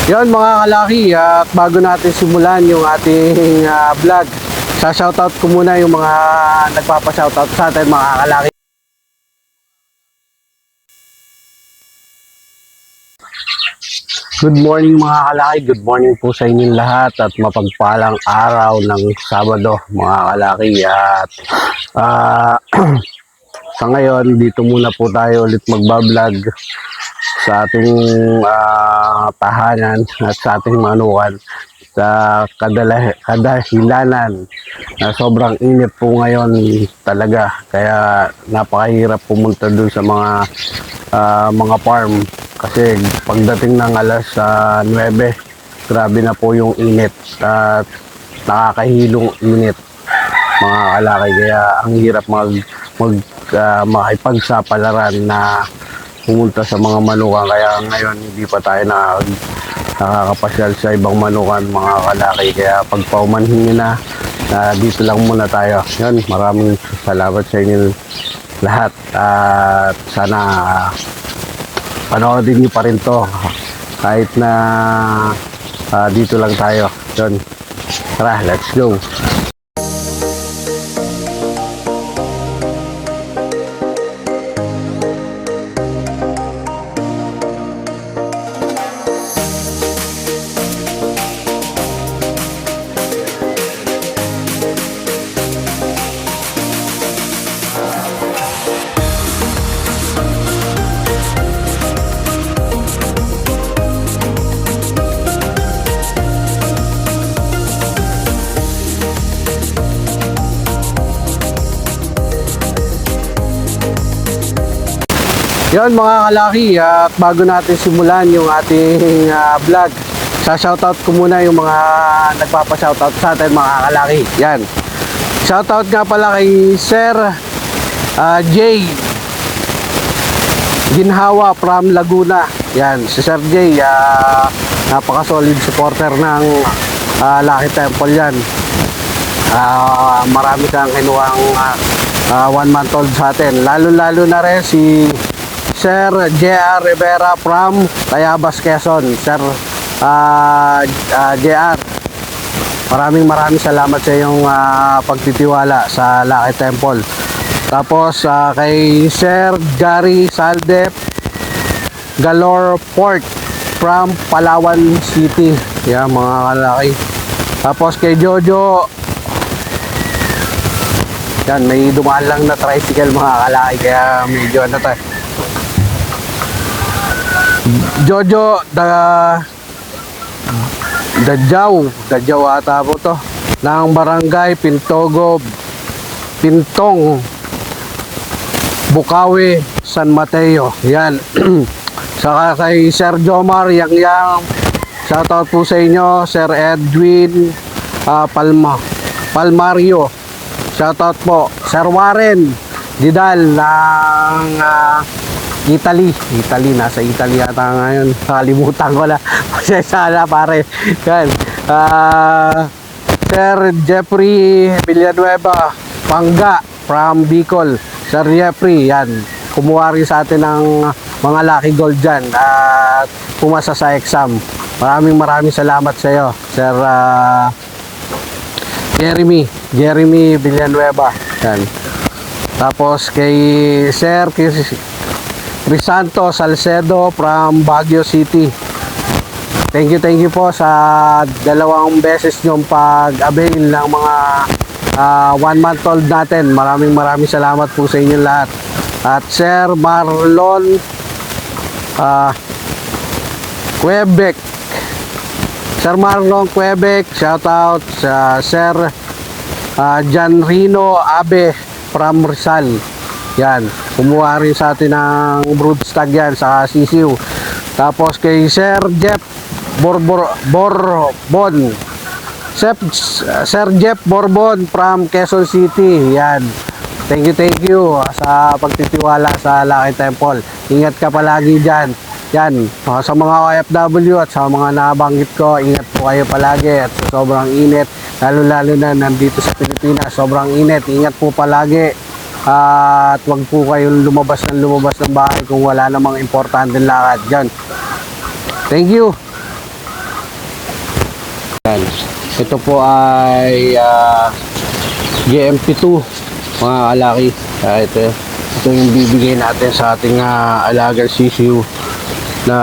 Yon mga kalaki, at bago natin simulan yung ating vlog, sa-shoutout ko muna yung mga nagpapa-shoutout sa atin mga kalaki. Good morning mga kalaki, good morning po sa inyong lahat at mapagpalang araw ng Sabado mga kalaki. At sa ngayon, dito muna po tayo ulit magbablog sa ating tahanan at sa ating manukan sa kadahilanan na sobrang init po ngayon talaga, kaya napakahirap pumunta dun sa mga farm kasi pagdating ng alas 9, grabe na po yung init at nakakahilong init mga kalaki, kaya ang hirap makipagsapalaran na pumunta sa mga manukan, kaya ngayon hindi pa tayo nakakapasyal sa ibang manukan mga kalaki, kaya pag paumanhin nyo na dito lang muna tayo. Yun, maraming salamat sa inyo lahat at sana panoodin nyo pa rin to kahit na dito lang tayo. Yun, tara, let's go. Yon mga kalaki, at bago natin simulan yung ating vlog, sa-shoutout ko muna yung mga nagpapa-shoutout sa atin mga kalaki. Yan, shoutout nga pala kay Sir Jay Ginhawa from Laguna. Yan, si Sir Jay, napaka-solid supporter ng Lucky Temple yan. Marami kang kinuhang 1 month old sa atin, lalo na rin si Sir J.R. Rivera from Tayabas, Quezon. Sir J.R., maraming salamat sa iyong pagtitiwala sa Lucky Temple. Tapos kay Sir Gary Saldep Galore Port from Palawan City. Yan mga kalaki. Tapos kay Jojo, yan, may dumaan lang na tricycle mga kalaki, kaya medyo ano tayo. Jojo Dadjaw ata po to, ng barangay Pintong, Bukawi, San Mateo. Yan. Saka kay Sir Jomar Yang, shoutout po sa inyo. Sir Edwin Palmario, shoutout po. Sir Warren Didal ng Italy, nasa Italy yata ngayon. Nakalimutan ko na. Sana pare. Yan. Sir Jeffrey Villanueva Panga from Bicol. Sir Jeffrey, yan. Kumuha rin sa atin ng mga lucky gold dyan at pumasa sa exam. Maraming salamat sa iyo, Sir Jeremy Villanueva. Yan. Tapos kay Sir Crisanto Salcedo from Baguio City. Thank you po sa 2 beses nyong pag-avail ng mga 1 month old natin. Maraming salamat po sa inyo lahat. At Sir Marlon Quebec. Sir Marlon Quebec, shout out sa Sir Jan Rino Abe from Rizal. Yan, kumuha rin sa atin ng broodstag yan sa sisiw. Tapos kay Sir Jeff Borbon, Sir Jeff Borbon from Quezon City. Yan, thank you sa pagtitiwala sa Lucky Temple. Ingat ka palagi dyan. Yan, sa mga OFW at sa mga nabanggit ko, ingat po kayo palagi at sa sobrang init, lalo na nandito sa Pilipinas, sobrang init. Ingat po palagi. At wag po kayong lumabas ng bahay kung wala namang importanteng lakad dyan. Thank you. Yan. Ito po ay GMP2 mga kalaki. Ito yung bibigay natin sa ating alagang sisiu na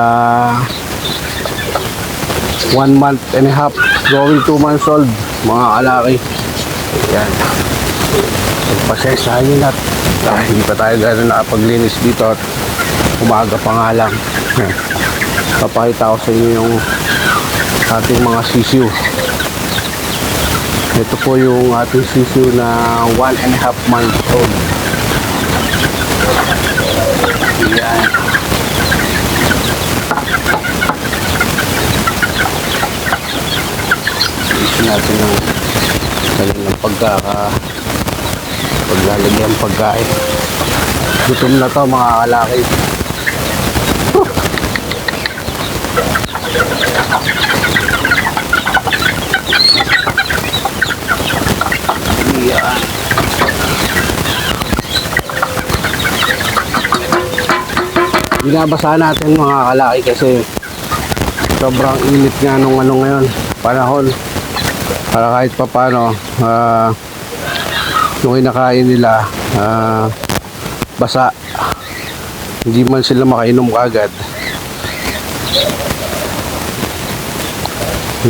1 month and a half going 2 months old mga kalaki. Yan. Pagpasensahan nyo na hindi pa tayo gano'n nakapaglinis dito at umaga pa nga lang. Papakita ko sa inyo yung ating mga sisiu. Ito po yung ating sisiu na 1 and a half months old. Yan. Ito natin ng ng paglalagyan pagkain. Gutom na to mga kalaki. Yan. Binabasa natin mga kalaki kasi sobrang init nga nung ngayon panahon, para kahit pa paano yung kinakain nila basa, hindi man sila makainom kagad.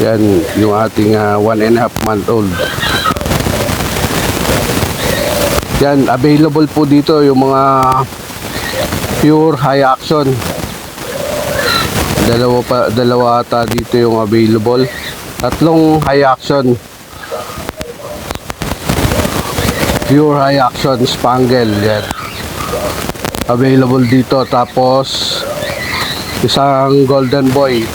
Yan yung ating 1 and a half month old. Yan, available po dito yung mga pure high action. Dalawa ata dito yung available. Tatlong high action. Pure high action spangle. Yan. Available dito. Tapos isang golden boy.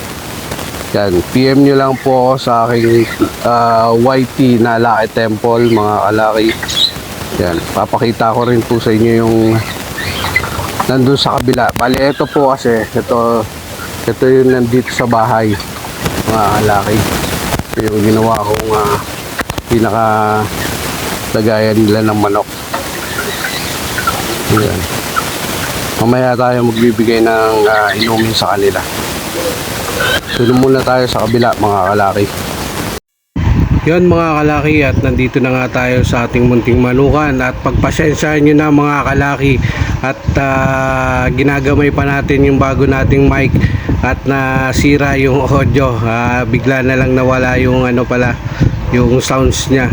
Yan. PM nyo lang po sa aking YT na Laki Temple mga kalaki. Yan. Papakita ko rin po sa inyo yung nandun sa kabila. Bali, ito po kasi ito yung nandito sa bahay mga kalaki. Ito yung ginawa kong pinaka lagayan nila ng manok. Yan. Mamaya tayo magbibigay ng inumin sa kanila. Sunod muna tayo sa kabila mga kalaki. Yun mga kalaki, at nandito na nga tayo sa ating munting manukan, at pagpasensyahan nyo na mga kalaki, at ginagamay pa natin yung bago nating mic at nasira yung audio. Bigla na lang nawala yung yung sounds nya.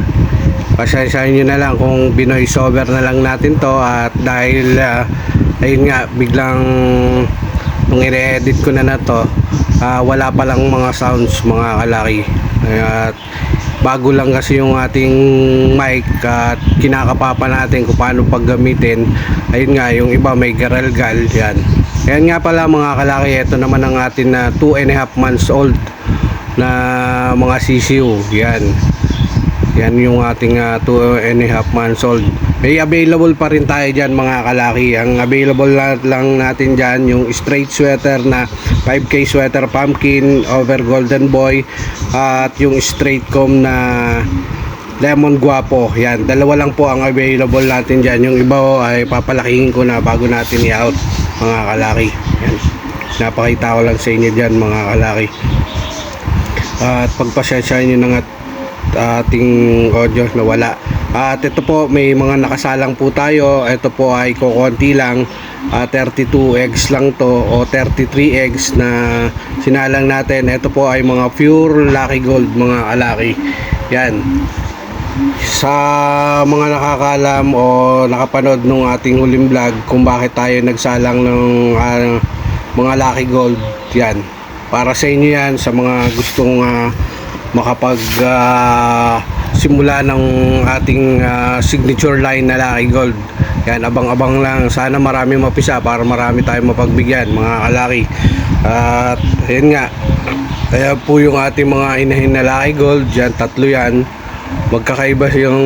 Pasensyahan nyo na lang kung binoise over na lang natin to, at dahil ayun nga, biglang nung i-edit ko na to, wala pa lang mga sounds mga kalaki. At bago lang kasi yung ating mic at kinakapapa natin kung paano paggamitin. Ayun nga, yung iba may garalgal. Yan. Ayan nga pala mga kalaki, ito naman ang atin na 2 and a half months old na mga sisiu. Yan. Yan yung ating 2 and a half months old. May available pa rin tayo dyan mga kalaki. Ang available lang natin dyan yung straight sweater na 5K sweater pumpkin over golden boy, at yung straight comb na lemon guapo. Yan, dalawa lang po ang available natin dyan. Yung iba ay papalakihin ko na bago natin i-out mga kalaki. Yan, napakita ko lang sa inyo dyan mga kalaki. At pagpasensyahan nyo ng ating audio na wala. At ito po, may mga nakasalang po tayo. Ito po ay kukonti lang, 32 eggs lang to o 33 eggs na sinalang natin. Ito po ay mga pure Lucky Gold mga kalaki. Yan. Sa mga nakakalam o nakapanood nung ating huling vlog kung bakit tayo nagsalang ng mga Lucky Gold, yan. Para sa inyo yan, sa mga gustong makapag simula ng ating signature line na Lucky Gold. Yan, abang-abang lang. Sana marami mapisa para marami tayong mapagbigyan mga kalaki. At yun nga, kaya po yung ating mga inahin na Lucky Gold, yan, tatlo yan. Magkakaiba yung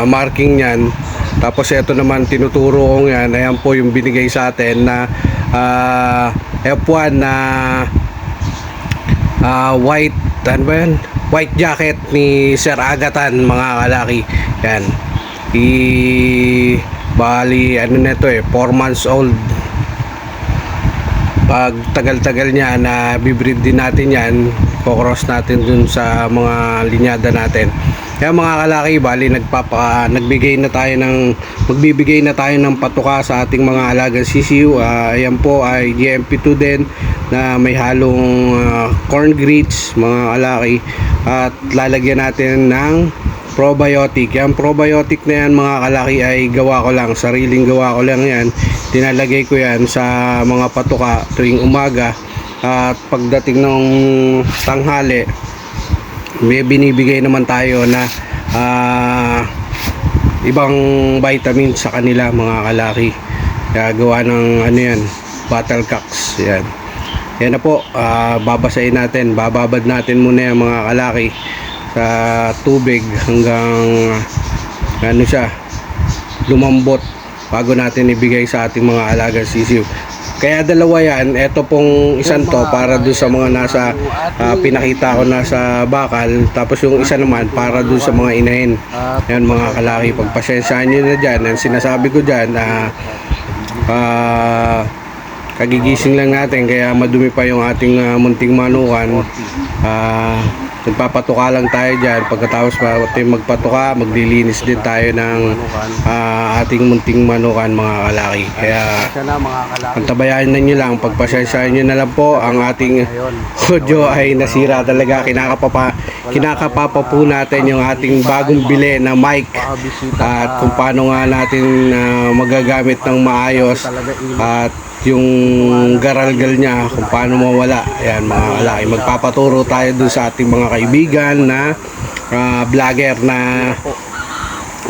marking yan. Tapos ito naman tinuturo kong yan, ayan po yung binigay sa atin na F1 na white, ano ba yan? White jacket ni Sir Agatan mga kalaki. Yan. Bali ano na ito 4 months old. pag tagal-tagal niya na bibreed din natin yan, kukross natin dun sa mga linyada natin. Kaya mga kalaki, bali magbibigay na tayo ng patuka sa ating mga alagang sisiu. Ayan po ay GMP2 din na may halong corn grits mga kalaki, at lalagyan natin ng probiotic. Yan probiotic na yan mga kalaki ay gawa ko lang, sariling gawa ko lang yan. Tinalagay ko yan sa mga patuka tuwing umaga, at pagdating ng tanghali may binibigay naman tayo na ibang vitamin sa kanila mga kalaki. Kaya gawa ng ano yan, battle cocks yan. Yan na po, bababad natin muna yan mga kalaki sa tubig hanggang ano siya, lumambot bago natin ibigay sa ating mga alagang sisiu. Kaya dalawa yan, eto pong isang to para dun sa mga nasa pinakita ko nasa bakal, tapos yung isa naman para dun sa mga inahin. Yan mga kalaki, pagpasensyahan nyo na dyan. Ang sinasabi ko dyan, kagigising lang natin kaya madumi pa yung ating munting manukan. Nagpapatuka lang tayo dyan. Pagkatapos magpatuka, maglilinis din tayo ng ating munting manukan mga kalaki. Kaya pantabayan na nyo lang, pagpasensyahan nyo na lang po. Ang ating audio ay nasira talaga. Kinakapapa po natin yung ating bagong bili na mic, at kung paano nga natin magagamit ng maayos, at yung garalgal niya kung paano mawala. Ayan mga kalaki, magpapaturo tayo dun sa ating mga kaibigan na vlogger na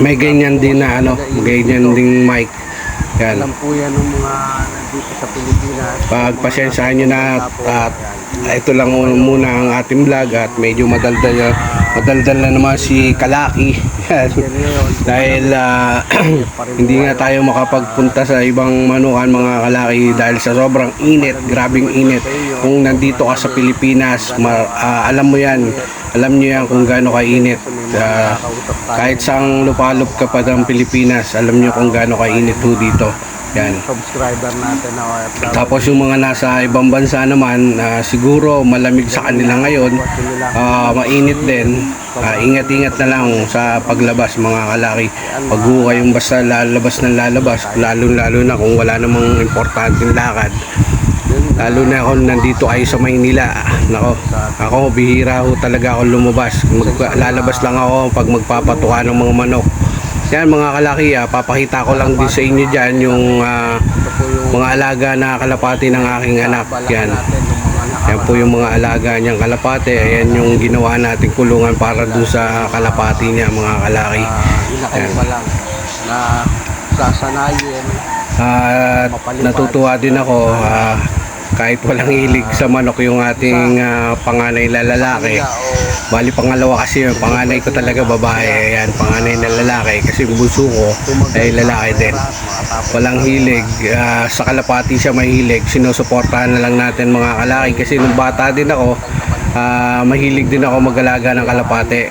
may ganyan din na ganyan ding mic. Yan. Alam po yan ng mga nandito sa Pilipinas. Pagpasensyahan nyo na, at ito lang muna ang ating vlog, at medyo madaldal na naman si Kalaki. Yan. Dahil hindi nga tayo makapagpunta sa ibang manukan mga kalaki dahil sa sobrang init, grabing init. Kung nandito ka sa Pilipinas, alam mo yan, alam nyo yan kung gaano kainit. Kahit sang lupalop ka pa ng Pilipinas, alam nyo kung gaano kainit po dito. Yan. Subscriber natin na OFW. Tapos yung mga nasa ibang bansa naman, siguro malamig sa kanila ngayon, mainit din. Ingat-ingat na lang sa paglabas mga kalaki. Pag kayong basta lalabas, lalo na kung wala namang importanteng lakad. Lalo na kung nandito kayo sa Maynila. Ako bihira ho talaga ako lumabas. Lalabas lang ako pag magpapatuka ng mga manok. Yan mga kalaki, papakita ko lang din sa inyo dyan yung mga alaga na kalapati ng aking anak. Yan po yung mga alaga niyang kalapati. Ayan yung ginawa nating kulungan para dun sa kalapati niya mga kalaki. Yan. Natutuwa din ako, kahit walang hilig sa manok yung ating panganay na lalaki. Bali pangalawa kasi yung panganay ko talaga babae. Ayan, panganay na lalaki, kasi yung bunso ko ay lalaki din. Walang hilig, sa kalapati siya mahilig. Sinusuportahan na lang natin mga kalaki, kasi nung bata din ako, mahilig din ako mag-alaga ng kalapati.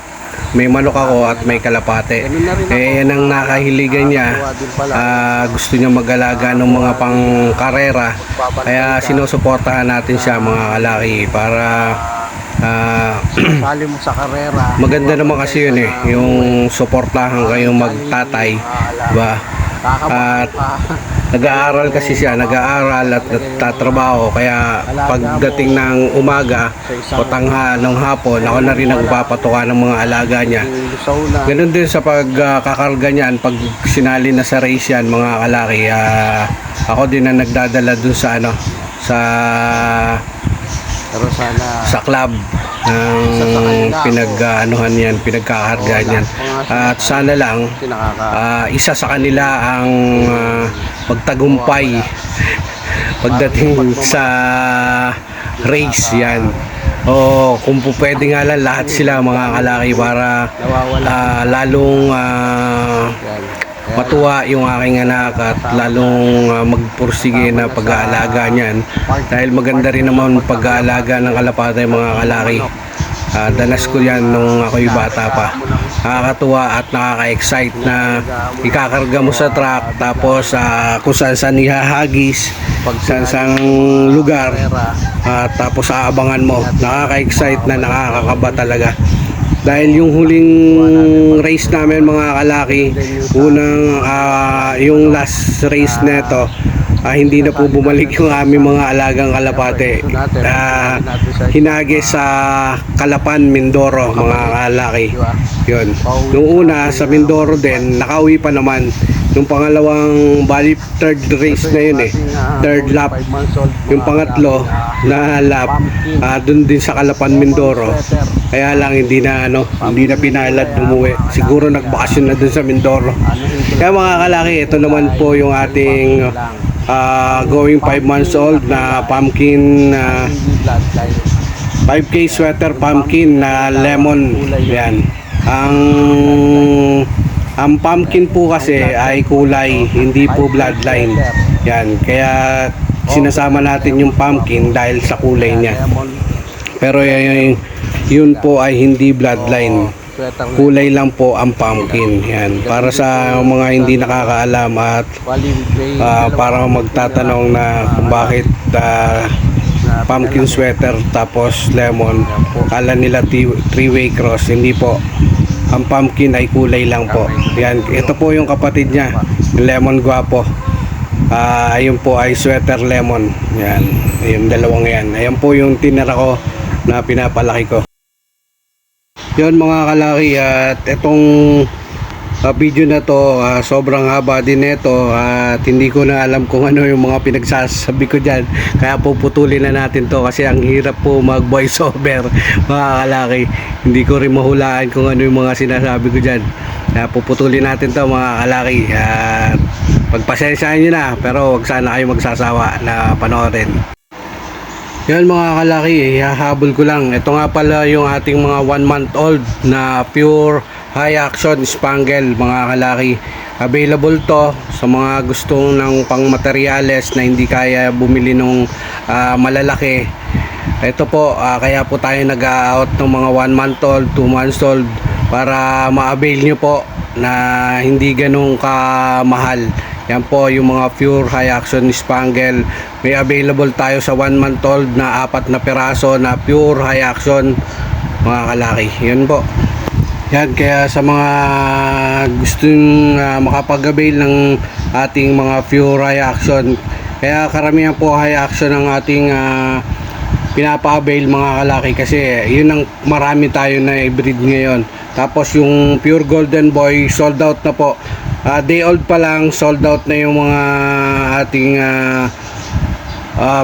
May manok ako at may kalapate. Yan ang nakahiligan niya. Gusto niya mag-alaga ng mga pang-karera. Kaya sinusuportahan natin siya mga kalaki para sali mo sa karera. Maganda naman kasi yun yung suportahan kayong magtatay, diba? At nag-aaral kasi siya, nag-aaral at nagtatrabaho, kaya pagdating ng umaga o ng hapon, ako na rin nagpapatuka ng mga alaga niya. Ganun din sa pagkakarga niyan, pag sinali na sa race yan mga kalaki, ako din na nagdadala dun sa sa club ng pinagkakarga niyan. At sana lang isa sa kanila ang magtagumpay pagdating sa race yan. O kung pwede nga lang lahat sila mga kalaki para lalong matuwa yung aking anak at lalong magpursige na pag-aalaga niyan, dahil maganda rin naman pag-aalaga ng kalapate mga kalaki. Danas ko yan nung ako'y bata pa. Nakakatuwa at nakaka-excite na ikakarga mo sa truck tapos kung saan ihahagis, saan lugar, tapos aabangan mo. Nakaka-excite na nakakakaba talaga. Dahil yung huling race namin mga kalaki, yung last race neto, hindi na po bumalik yung aming mga alagang kalapate. Hinagi sa Calapan, Mindoro mga kalaki. Yun. Nung una sa Mindoro din, nakauwi pa naman. Yung pangalawang, bali third race na yun third lap. Yung pangatlo na lap, dun din sa Calapan, Mindoro. Kaya lang hindi na pinalad umuwi. Siguro nagbakasyon na dun sa Mindoro. Kaya mga kalaki, ito naman po yung ating going 5 months old na pumpkin, 5K sweater pumpkin na lemon. Yan. Ang pumpkin po kasi ay kulay, hindi po bloodline. Yan. Kaya sinasama natin yung pumpkin dahil sa kulay niya. Pero yun po ay hindi bloodline. Kulay lang po ang pumpkin. Yan. Para sa mga hindi nakakaalam at para magtatanong na kung bakit pumpkin sweater tapos lemon, kala nila three-way cross. Hindi po. Ang pumpkin ay kulay lang po. Yan. Ito po yung kapatid niya, lemon guapo. Ayun po ay sweater lemon. Yan. Yung dalawang yan. Ayan po yung tinira ko na pinapalaki ko. Yun mga kalaki, at itong video na to sobrang haba din nito at hindi ko na alam kung ano yung mga pinagsasabi ko dyan, kaya puputulin na natin to kasi ang hirap po mag voice over mga kalaki. Hindi ko rin mahulaan kung ano yung mga sinasabi ko dyan, kaya puputulin natin to mga kalaki. Pagpasensyahan nyo na, pero wag sana kayo magsasawa na panoorin. Yan mga kalaki, hahabol ko lang. Ito nga pala yung ating mga 1 month old na pure high action spangle mga kalaki. Available to sa mga gustong ng pang materyales na hindi kaya bumili nung malalaki. Ito po, kaya po tayo nag-out ng mga 1 month old, 2 months old para ma-avail nyo po na hindi ganun kamahal. Yan po yung mga pure high action spangle. May available tayo sa 1 month old na 4 na peraso na pure high action mga kalaki. Yan po. Yan, kaya sa mga gustong makapag-avail ng ating mga pure high action, kaya karamihan po high action ang ating pinapa-avail mga kalaki kasi yun ang marami tayo na i-breed ngayon. Tapos yung pure golden boy sold out na po. Day old pa lang sold out na yung mga ating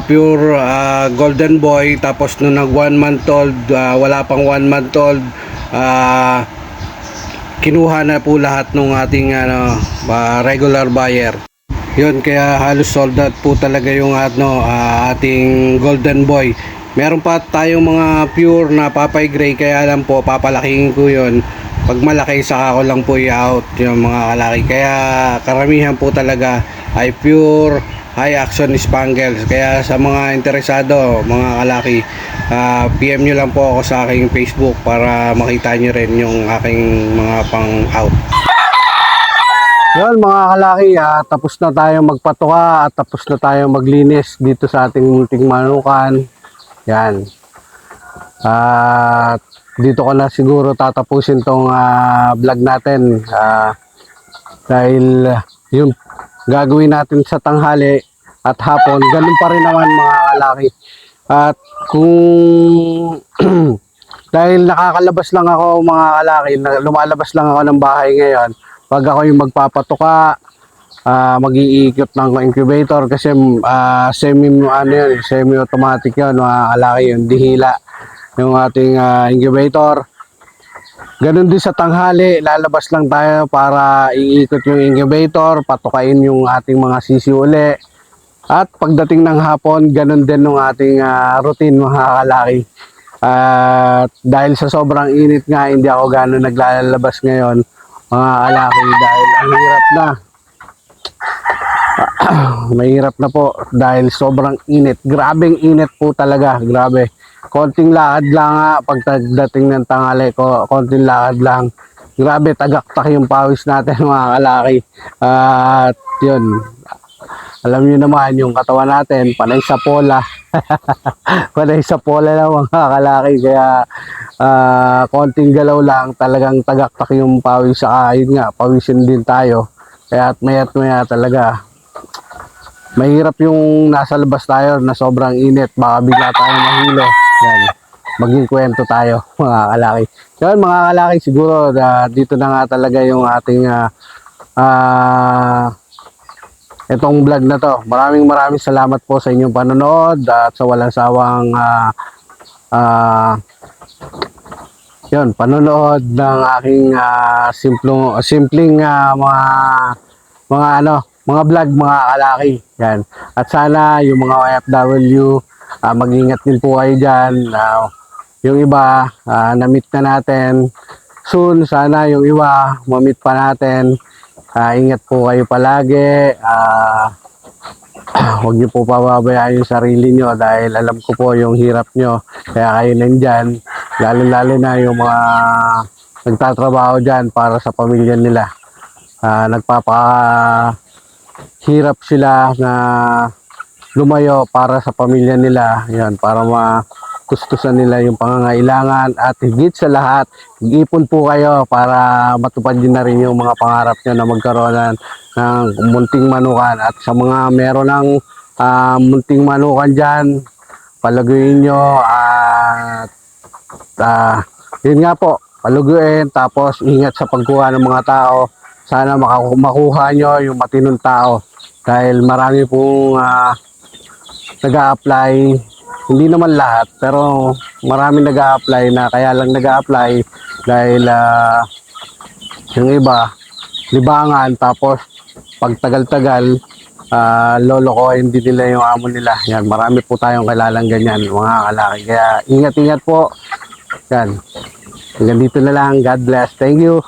pure golden boy. Tapos nung nag 1 month old, wala pang 1 month old, kinuha na po lahat ng ating regular buyer. Yun, kaya halos sold out po talaga yung ating golden boy. Meron pa tayong mga pure na papay gray, kaya lang po papalakihin ko yun. Pag malaki, saka ko lang po i-out yung mga kalaki. Kaya karamihan po talaga ay pure high action spangles. Kaya sa mga interesado mga kalaki, PM nyo lang po ako sa aking Facebook para makita nyo rin yung aking mga pang out. Yun mga kalaki, tapos na tayong magpatuka at tapos na tayong maglinis dito sa ating munting manukan. Yan. At dito ko na siguro tatapusin tong vlog natin dahil yung gagawin natin sa tanghali at hapon, ganun pa rin naman mga kalaki. At kung dahil nakakalabas lang ako mga kalaki, lumalabas lang ako ng bahay ngayon, pag ako yung magpapatuka, mag-iikot ng incubator kasi semi-automatic yun mga kalaki, yung dihila yung ating incubator. Ganun din sa tanghali, lalabas lang tayo para iikot yung incubator, patukain yung ating mga sisi uli. At pagdating ng hapon, ganun din yung ating routine mga kalaki. Dahil sa sobrang init nga, hindi ako gano'n naglalabas ngayon mga kalaki dahil ang hirap na. Mahirap na po dahil sobrang init. Grabeng init po talaga, grabe. konting lakad lang nga pagdating ng tanghali ko, konting lakad lang. Grabe, tagaktak yung pawis natin mga kalaki. At yun, alam niyo naman yung katawan natin, panay sa pola. Panay sa pola lang mga kalaki. Kaya konting galaw lang, talagang tagaktak yung pawis. Saka yun nga, pawisin din tayo. Kaya at maya talaga, mahirap yung nasa labas tayo na sobrang init. Baka bigla tayo mahilo. Yan, maging kwento tayo mga kalaki. Yan mga kalaki, siguro dito na nga talaga yung ating itong vlog na to. Maraming salamat po sa inyong panonood at sa walang sawang yun, panonood ng aking simpleng mga vlog mga kalaki. Yan. At sana yung mga OFW mag-ingat din po kayo dyan. Yung iba na-meet na natin soon. Sana yung iba ma-meet pa natin. Ingat po kayo palagi. Huwag niyo po pababayaan yung sarili niyo dahil alam ko po yung hirap niyo. Kaya kayo nandyan. Lalo na yung mga nagtatrabaho dyan para sa pamilya nila. Nagpapahirap sila na lumayo para sa pamilya nila. Yan, para makustusan nila yung pangangailangan. At higit sa lahat, mag-ipon po kayo para matupad din na rin yung mga pangarap nyo na magkaroon ng munting manukan. At sa mga meron ng munting manukan dyan, palaguin nyo at yun nga po, paluguin. Tapos ingat sa pagkuha ng mga tao. Sana makuha nyo yung matinong tao. Dahil marami pong nag-a-apply, hindi naman lahat, pero marami nag-a-apply na kaya lang nag-a-apply dahil yung iba, libangan, tapos pag tagal-tagal, lolokohin din nila yung amo nila. Yan, marami po tayong kilalang ganyan, mga kalaki. Kaya ingat-ingat po. Yan, hanggang dito na lang. God bless. Thank you.